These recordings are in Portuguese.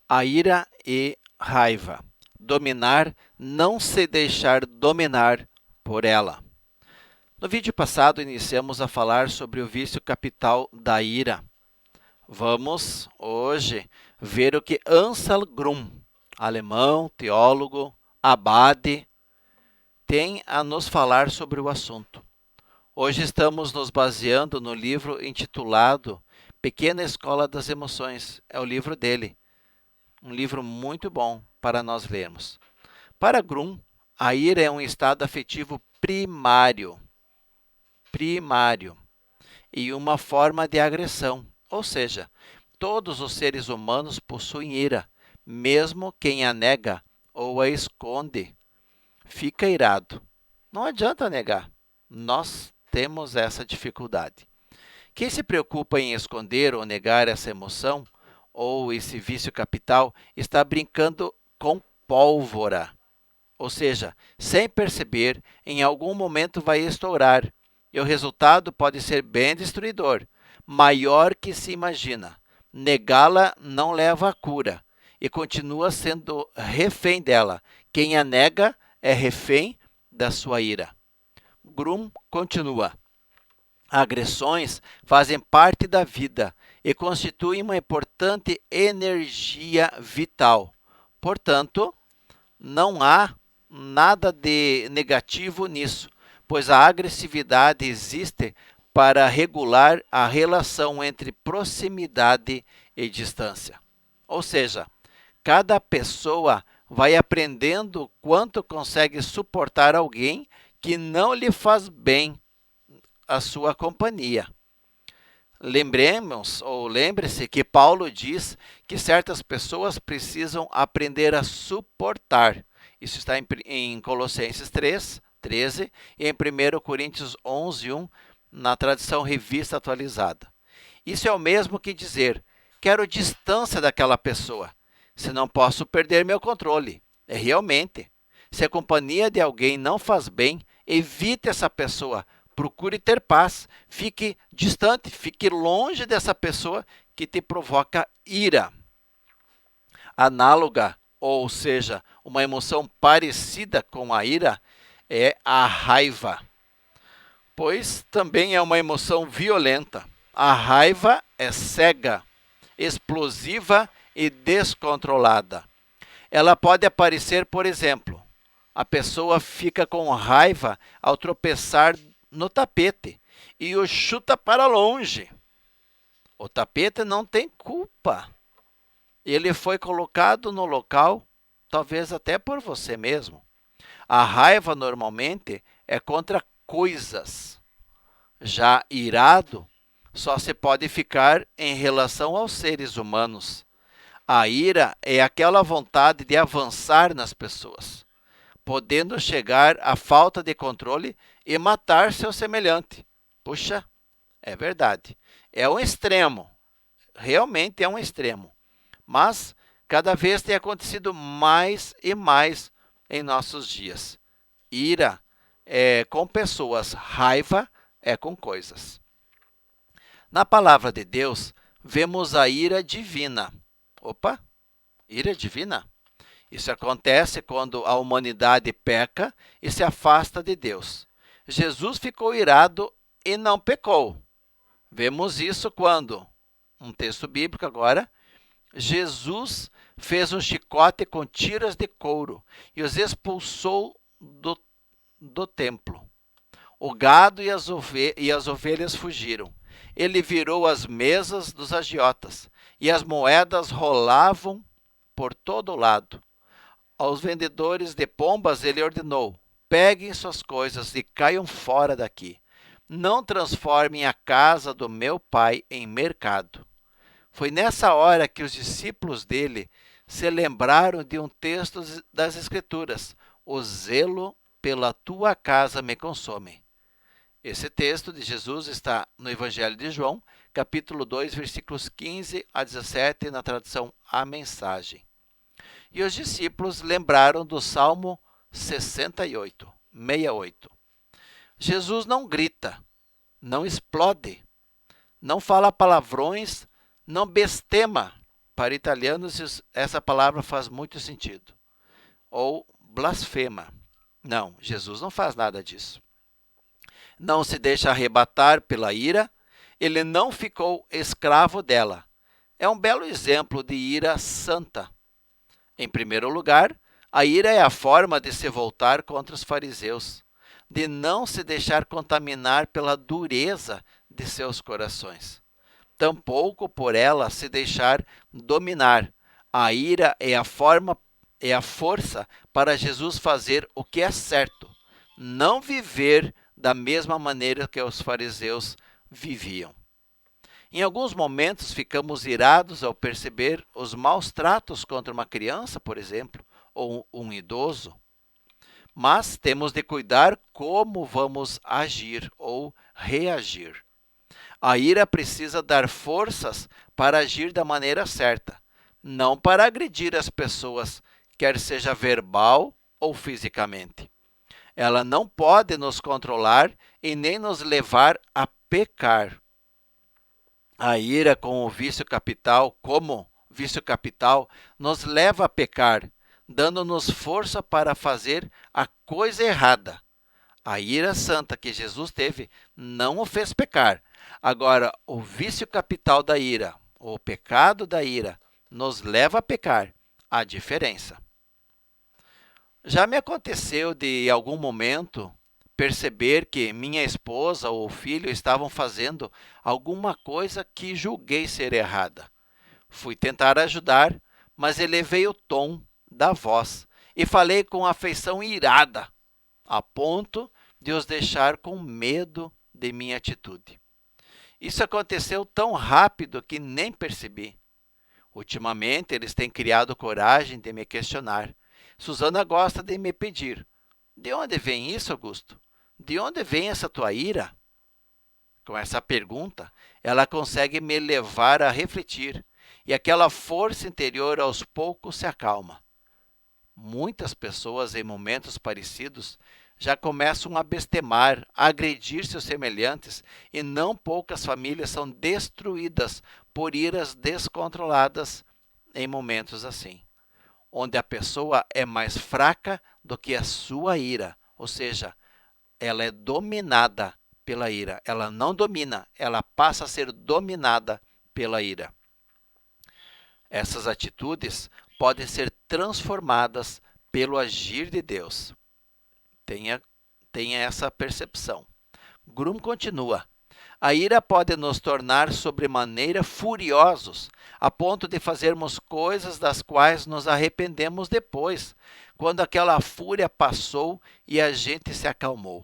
A ira e raiva. Dominar, não se deixar dominar por ela. No vídeo passado, iniciamos a falar sobre o vício capital da ira. Vamos, hoje, ver o que Anselm Grun, alemão, teólogo, abade, tem a nos falar sobre o assunto. Hoje estamos nos baseando no livro intitulado Pequena Escola das Emoções. É o livro dele. Um livro muito bom para nós lermos. Para Grun, a ira é um estado afetivo primário e uma forma de agressão, ou seja, todos os seres humanos possuem ira, mesmo quem a nega ou a esconde fica irado. Não adianta negar, nós temos essa dificuldade. Quem se preocupa em esconder ou negar essa emoção, ou esse vício capital, está brincando com pólvora. Ou seja, sem perceber, em algum momento vai estourar, e o resultado pode ser bem destruidor, maior que se imagina. Negá-la não leva à cura, e continua sendo refém dela. Quem a nega é refém da sua ira. Grum continua. Agressões fazem parte da vida e constituem uma importante energia vital. Portanto, não há nada de negativo nisso, pois a agressividade existe para regular a relação entre proximidade e distância. Ou seja, cada pessoa vai aprendendo quanto consegue suportar alguém que não lhe faz bem a sua companhia. Lembre-se que Paulo diz que certas pessoas precisam aprender a suportar. Isso está em Colossenses 3, 13 e em 1 Coríntios 11, 1, na tradução Revista Atualizada. Isso é o mesmo que dizer, quero distância daquela pessoa, se não posso perder meu controle. É realmente. Se a companhia de alguém não faz bem, evite essa pessoa. Procure ter paz, fique distante, fique longe dessa pessoa que te provoca ira. Análoga, ou seja, uma emoção parecida com a ira, é a raiva, pois também é uma emoção violenta. A raiva é cega, explosiva e descontrolada. Ela pode aparecer, por exemplo, a pessoa fica com raiva ao tropeçar no tapete e o chuta para longe. O tapete não tem culpa. Ele foi colocado no local, talvez até por você mesmo. A raiva normalmente é contra coisas. Já irado só se pode ficar em relação aos seres humanos. A ira é aquela vontade de avançar nas pessoas, podendo chegar à falta de controle e matar seu semelhante. Puxa, é verdade. É um extremo, realmente é um extremo. Mas cada vez tem acontecido mais e mais em nossos dias. Ira é com pessoas, raiva é com coisas. Na palavra de Deus, vemos a ira divina. Opa, ira divina? Isso acontece quando a humanidade peca e se afasta de Deus. Jesus ficou irado e não pecou. Vemos isso quando, um texto bíblico agora, Jesus fez um chicote com tiras de couro e os expulsou do templo. O gado e as ovelhas fugiram. Ele virou as mesas dos agiotas e as moedas rolavam por todo lado. Aos vendedores de pombas ele ordenou, peguem suas coisas e caiam fora daqui. Não transformem a casa do meu pai em mercado. Foi nessa hora que os discípulos dele se lembraram de um texto das Escrituras. O zelo pela tua casa me consome. Esse texto de Jesus está no Evangelho de João, capítulo 2, versículos 15 a 17, na tradução A Mensagem. E os discípulos lembraram do Salmo 68. Jesus não grita, não explode, não fala palavrões, não bestema. para italianos, essa palavra faz muito sentido. Ou blasfema. Não, Jesus não faz nada disso. Não se deixa arrebatar pela ira, ele não ficou escravo dela. É um belo exemplo de ira santa. Em primeiro lugar, a ira é a forma de se voltar contra os fariseus, de não se deixar contaminar pela dureza de seus corações. Tampouco por ela se deixar dominar. A ira é a força para Jesus fazer o que é certo, não viver da mesma maneira que os fariseus viviam. Em alguns momentos ficamos irados ao perceber os maus tratos contra uma criança, por exemplo, ou um idoso. Mas temos de cuidar como vamos agir ou reagir. A ira precisa dar forças para agir da maneira certa, não para agredir as pessoas, quer seja verbal ou fisicamente. Ela não pode nos controlar e nem nos levar a pecar. A ira como vício capital, nos leva a pecar, dando-nos força para fazer a coisa errada. A ira santa que Jesus teve não o fez pecar. Agora, o vício capital da ira, o pecado da ira, nos leva a pecar. A diferença. Já me aconteceu de, em algum momento, perceber que minha esposa ou filho estavam fazendo alguma coisa que julguei ser errada. Fui tentar ajudar, mas elevei o tom da voz e falei com afeição irada, a ponto de os deixar com medo de minha atitude. Isso aconteceu tão rápido que nem percebi. Ultimamente, eles têm criado coragem de me questionar. Susana gosta de me pedir: de onde vem isso, Augusto? De onde vem essa tua ira? Com essa pergunta, ela consegue me levar a refletir, e aquela força interior aos poucos se acalma. Muitas pessoas em momentos parecidos já começam a blasfemar, a agredir seus semelhantes, e não poucas famílias são destruídas por iras descontroladas em momentos assim, onde a pessoa é mais fraca do que a sua ira, ou seja, ela é dominada pela ira. Ela não domina, ela passa a ser dominada pela ira. Essas atitudes podem ser transformadas pelo agir de Deus. Tenha essa percepção. Grum continua: a ira pode nos tornar sobremaneira furiosos, a ponto de fazermos coisas das quais nos arrependemos depois, quando aquela fúria passou e a gente se acalmou.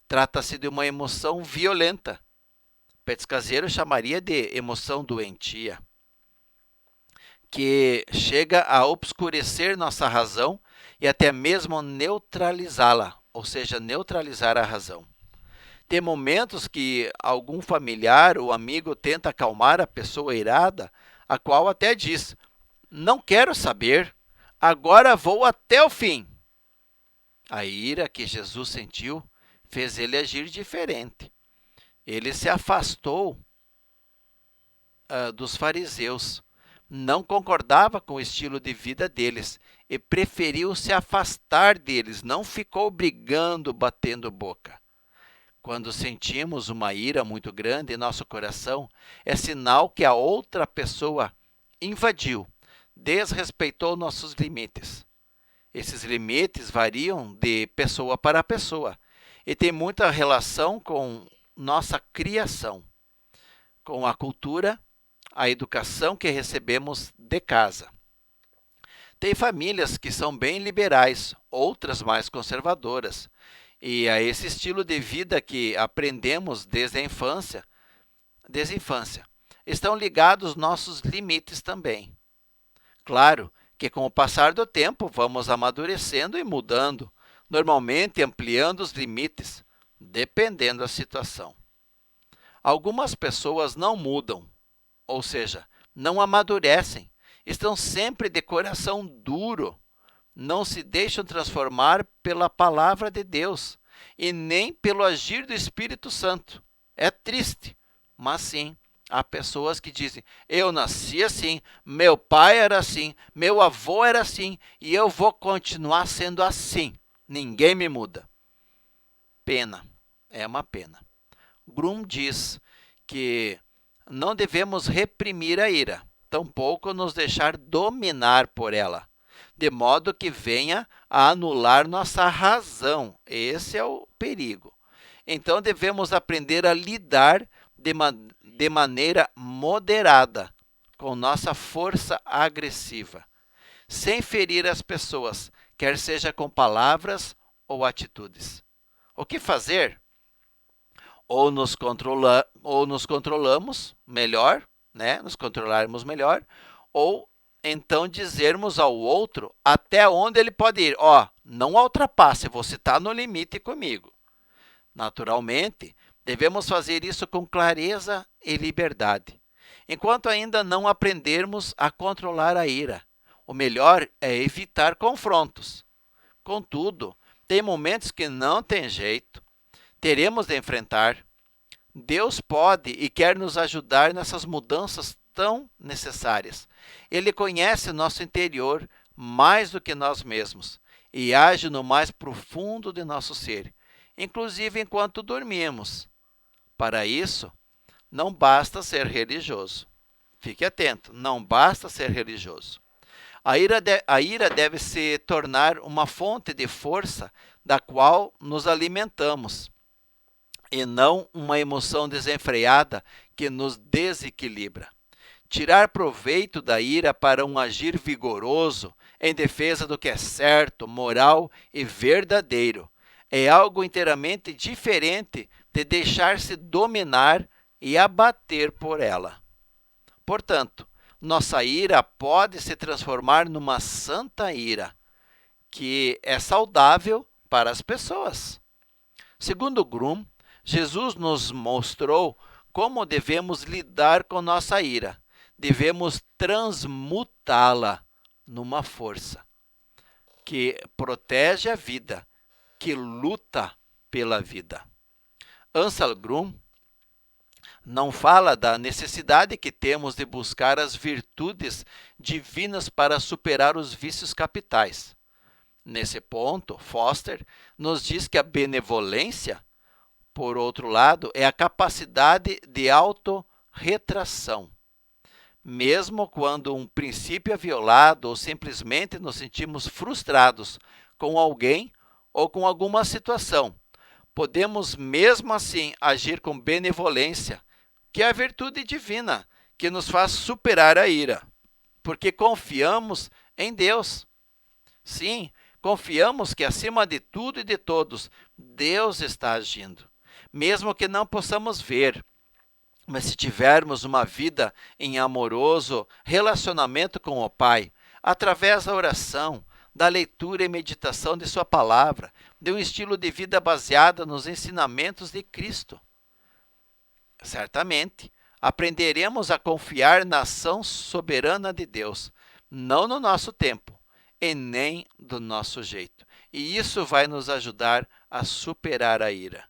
Trata-se de uma emoção violenta. Petzcazeiro chamaria de emoção doentia, que chega a obscurecer nossa razão e até mesmo neutralizá-la, ou seja, neutralizar a razão. Tem momentos que algum familiar ou amigo tenta acalmar a pessoa irada, a qual até diz: não quero saber, agora vou até o fim. A ira que Jesus sentiu fez ele agir diferente. Ele se afastou dos fariseus, não concordava com o estilo de vida deles e preferiu se afastar deles, não ficou brigando, batendo boca. Quando sentimos uma ira muito grande em nosso coração, é sinal que a outra pessoa invadiu, desrespeitou nossos limites. Esses limites variam de pessoa para pessoa e tem muita relação com nossa criação, com a cultura, a educação que recebemos de casa. Tem famílias que são bem liberais, outras mais conservadoras. E a esse estilo de vida que aprendemos desde a infância, estão ligados nossos limites também. Claro que com o passar do tempo vamos amadurecendo e mudando, normalmente ampliando os limites, dependendo da situação. Algumas pessoas não mudam, ou seja, não amadurecem, estão sempre de coração duro, não se deixam transformar pela palavra de Deus e nem pelo agir do Espírito Santo. É triste, mas sim, Há pessoas que dizem, eu nasci assim, meu pai era assim, meu avô era assim, e eu vou continuar sendo assim. Ninguém me muda. Pena, é uma pena. Grum diz que não devemos reprimir a ira, tampouco nos deixar dominar por ela, de modo que venha a anular nossa razão. Esse é o perigo. Então devemos aprender a lidar de maneira moderada com nossa força agressiva, sem ferir as pessoas, quer seja com palavras ou atitudes. O que fazer? Ou nos controlamos melhor, né? Nos controlarmos melhor, ou então dizermos ao outro até onde ele pode ir. Ó, não ultrapasse, você está no limite comigo. Naturalmente, devemos fazer isso com clareza e liberdade, enquanto ainda não aprendermos a controlar a ira. O melhor é evitar confrontos. Contudo, tem momentos que não tem jeito, teremos de enfrentar. Deus pode e quer nos ajudar nessas mudanças tão necessárias. Ele conhece o nosso interior mais do que nós mesmos e age no mais profundo de nosso ser, inclusive enquanto dormimos. Para isso, não basta ser religioso. Fique atento, não basta ser religioso. A ira deve se tornar uma fonte de força da qual nos alimentamos, e não uma emoção desenfreada que nos desequilibra. Tirar proveito da ira para um agir vigoroso em defesa do que é certo, moral e verdadeiro é algo inteiramente diferente de deixar-se dominar e abater por ela. Portanto, nossa ira pode se transformar numa santa ira, que é saudável para as pessoas. Segundo Grum, Jesus nos mostrou como devemos lidar com nossa ira. Devemos transmutá-la numa força que protege a vida, que luta pela vida. Ansel Grum não fala da necessidade que temos de buscar as virtudes divinas para superar os vícios capitais. Nesse ponto, Foster nos diz que a benevolência, por outro lado, é a capacidade de autorretração. Mesmo quando um princípio é violado ou simplesmente nos sentimos frustrados com alguém ou com alguma situação, podemos mesmo assim agir com benevolência, que é a virtude divina que nos faz superar a ira, porque confiamos em Deus. Sim, confiamos que acima de tudo e de todos, Deus está agindo. Mesmo que não possamos ver, mas se tivermos uma vida em amoroso relacionamento com o Pai, através da oração, da leitura e meditação de sua palavra, de um estilo de vida baseado nos ensinamentos de Cristo, certamente aprenderemos a confiar na ação soberana de Deus, não no nosso tempo e nem do nosso jeito. E isso vai nos ajudar a superar a ira.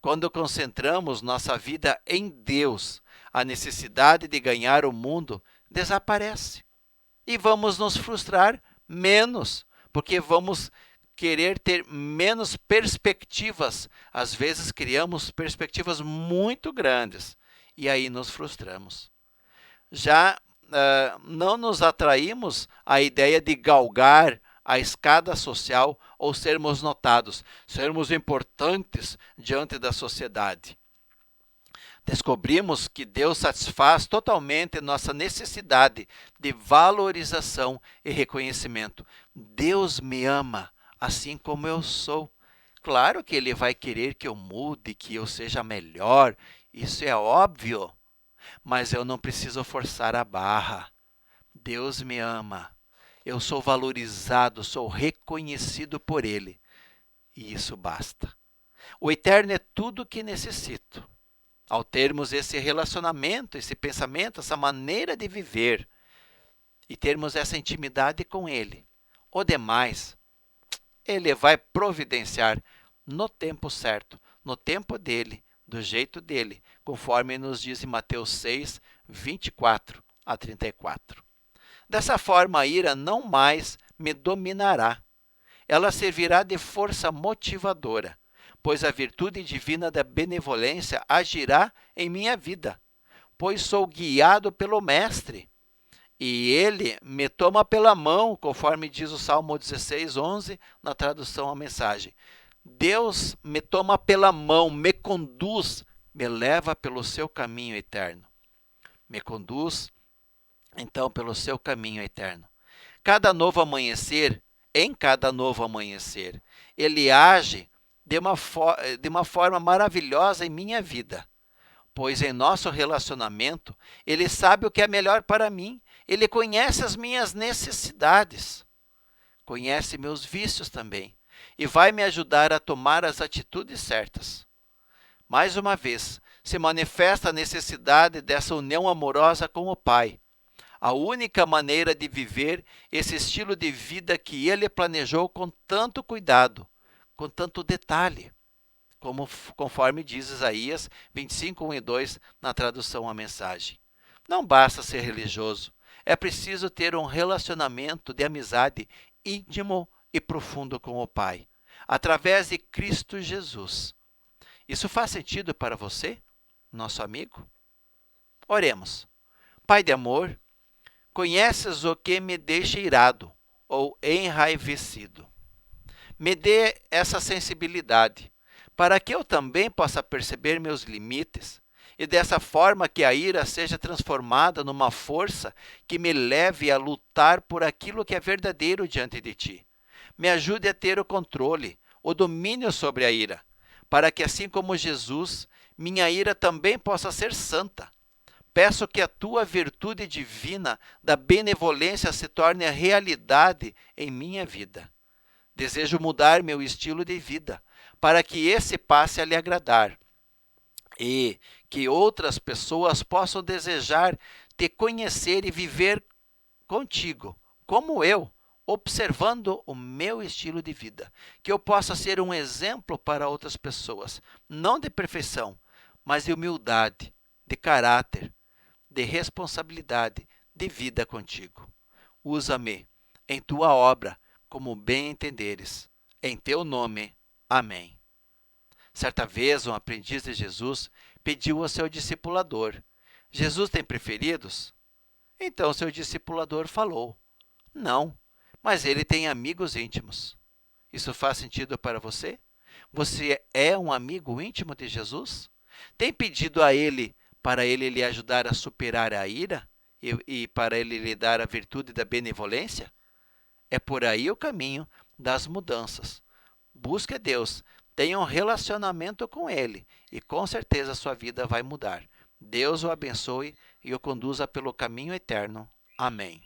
Quando concentramos nossa vida em Deus, a necessidade de ganhar o mundo desaparece. E vamos nos frustrar menos, porque vamos querer ter menos perspectivas. Às vezes criamos perspectivas muito grandes e aí nos frustramos. Já não nos atraímos à ideia de galgar a escada social ou sermos notados, sermos importantes diante da sociedade. Descobrimos que Deus satisfaz totalmente nossa necessidade de valorização e reconhecimento. Deus me ama assim como eu sou. Claro que Ele vai querer que eu mude, que eu seja melhor, isso é óbvio, mas eu não preciso forçar a barra. Deus me ama. Eu sou valorizado, sou reconhecido por Ele. E isso basta. O eterno é tudo o que necessito. Ao termos esse relacionamento, esse pensamento, essa maneira de viver e termos essa intimidade com Ele, o demais, Ele vai providenciar no tempo certo, no tempo dele, do jeito dele, conforme nos diz em Mateus 6, 24 a 34. Dessa forma, a ira não mais me dominará. Ela servirá de força motivadora, pois a virtude divina da benevolência agirá em minha vida, pois sou guiado pelo Mestre, e ele me toma pela mão, conforme diz o Salmo 16, 11, na tradução à mensagem. Deus me toma pela mão, me conduz, me leva pelo seu caminho eterno. Me conduz, então, pelo seu caminho eterno. Em cada novo amanhecer, ele age de uma forma maravilhosa em minha vida, pois em nosso relacionamento, ele sabe o que é melhor para mim, ele conhece as minhas necessidades, conhece meus vícios também, e vai me ajudar a tomar as atitudes certas. Mais uma vez, se manifesta a necessidade dessa união amorosa com o Pai, a única maneira de viver esse estilo de vida que ele planejou com tanto cuidado, com tanto detalhe, conforme diz Isaías 25, 1 e 2, na tradução à mensagem. Não basta ser religioso, é preciso ter um relacionamento de amizade íntimo e profundo com o Pai, através de Cristo Jesus. Isso faz sentido para você, nosso amigo? Oremos. Pai de amor, conheces o que me deixa irado ou enraivecido. Me dê essa sensibilidade, para que eu também possa perceber meus limites e dessa forma que a ira seja transformada numa força que me leve a lutar por aquilo que é verdadeiro diante de ti. Me ajude a ter o controle, o domínio sobre a ira, para que assim como Jesus, minha ira também possa ser santa. Peço que a tua virtude divina da benevolência se torne a realidade em minha vida. Desejo mudar meu estilo de vida, para que esse passe a lhe agradar e que outras pessoas possam desejar te conhecer e viver contigo, como eu, observando o meu estilo de vida. Que eu possa ser um exemplo para outras pessoas, não de perfeição, mas de humildade, de caráter, de responsabilidade, de vida contigo. Usa-me em tua obra, como bem entenderes. Em teu nome. Amém. Certa vez, um aprendiz de Jesus pediu ao seu discipulador: Jesus tem preferidos? Então seu discipulador falou: não, mas ele tem amigos íntimos. Isso faz sentido para você? Você é um amigo íntimo de Jesus? Tem pedido a ele para ele lhe ajudar a superar a ira e para ele lhe dar a virtude da benevolência? É por aí o caminho das mudanças. Busque Deus, tenha um relacionamento com Ele e com certeza a sua vida vai mudar. Deus o abençoe e o conduza pelo caminho eterno. Amém.